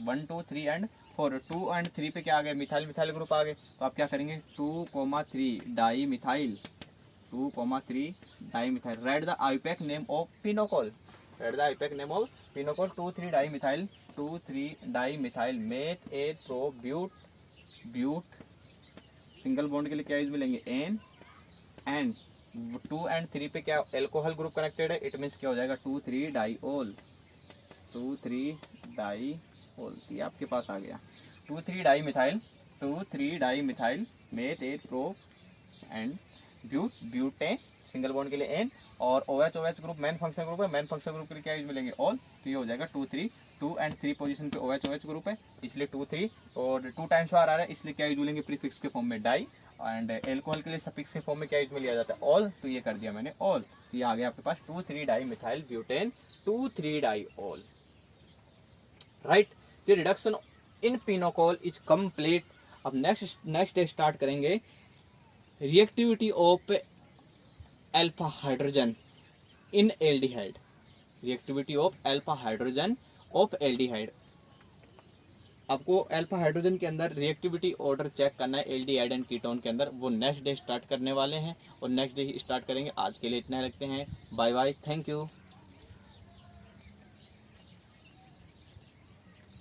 1 2 3 and 4, 2 and 3 पे क्या आ गया? Methyl methyl group आ गए। तो आप क्या करेंगे? 2,3 dimethyl, 2,3 dimethyl. Write the IUPAC name of pinacol. Write the IUPAC name of pinacol. 2,3 dimethyl, 2,3 dimethyl मेथ ए प्रो ब्यूट। सिंगल बॉन्ड के लिए क्या यूज मिलेंगे? एन एंड 2 and 3 पे क्या एल्कोहल ग्रुप कनेक्टेड है, इट मीन्स क्या हो जाएगा? 2,3 डाईओल, 2,3 डाईओल। ये आपके पास आ गया 2,3 डाई मिथाइल, 2,3 डाई मिथाइल मेथ 8 प्रो एंड ब्यूटे, सिंगल बॉन्ड के लिए एन, और OH group main function group है, मेन फंक्शन ग्रुप के लिए क्या यूज मिलेंगे? ऑल। तो ये हो जाएगा 2,3, 2 and 3 पोजीशन पे OH ग्रुप है इसलिए 2,3, और 2 टाइम्स बार आ रहा है इसलिए क्या यूज मिलेंगे? प्रीफिक्स के फॉर्म में डाई, एंड एल्कोहल के लिए सफिक्स के फॉर्म में क्या यूज में लिया जाता है? ऑल। तो ये कर दिया मैंने ऑल। तो ये आ गया आपके पास 2,3 di methyl butane, 2,3 diol. Right, तो रिडक्शन इन पिनोकॉल इज कंप्लीट। अब नेक्स्ट स्टार्ट करेंगे reactivity of alpha hydrogen in aldehyde, reactivity of alpha hydrogen of aldehyde. आपको अल्फा हाइड्रोजन के अंदर रिएक्टिविटी ऑर्डर चेक करना है एल्डिहाइड एंड कीटोन के अंदर, वो नेक्स्ट डे स्टार्ट करने वाले हैं और नेक्स्ट डे ही स्टार्ट करेंगे। आज के लिए इतना रखते हैं, बाय बाय, थैंक यू।